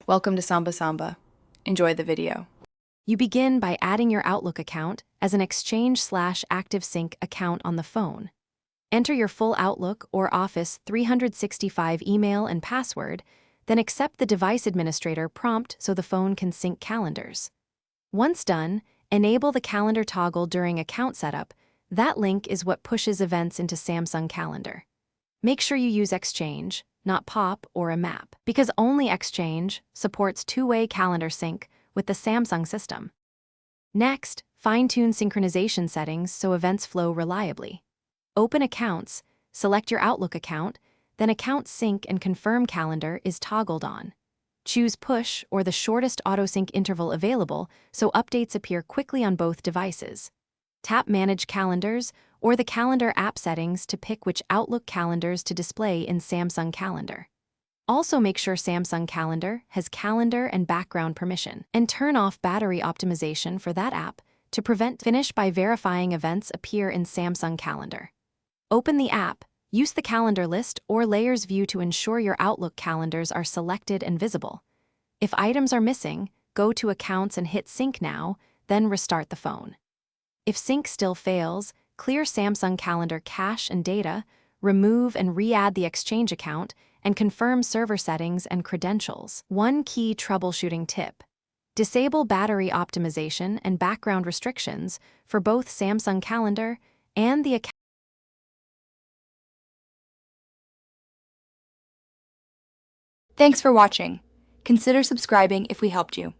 Welcome to Samba Samba. Enjoy the video. You begin by adding your Outlook account as an Exchange/ActiveSync account on the phone. Enter your full Outlook or Office 365 email and password, then accept the device administrator prompt so the phone can sync calendars. Once done, enable the calendar toggle during account setup. That link is what pushes events into Samsung Calendar. Make sure you use Exchange, not Pop or a map, because only Exchange supports two-way calendar sync with the Samsung system. Next, fine-tune synchronization settings so events flow reliably. Open Accounts, select your Outlook account, then Account Sync and Confirm Calendar is toggled on. Choose Push or the shortest autosync interval available so updates appear quickly on both devices. Tap Manage Calendars or the Calendar app settings to pick which Outlook calendars to display in Samsung Calendar. Also make sure Samsung Calendar has calendar and background permission, and turn off battery optimization for that app to finish by verifying events appear in Samsung Calendar. Open the app, use the calendar list or layers view to ensure your Outlook calendars are selected and visible. If items are missing, go to Accounts and hit Sync Now, then restart the phone. If sync still fails, clear Samsung Calendar cache and data, remove and re-add the Exchange account, and confirm server settings and credentials. One key troubleshooting tip: disable battery optimization and background restrictions for both Samsung Calendar and the account. Thanks for watching. Consider subscribing if we helped you.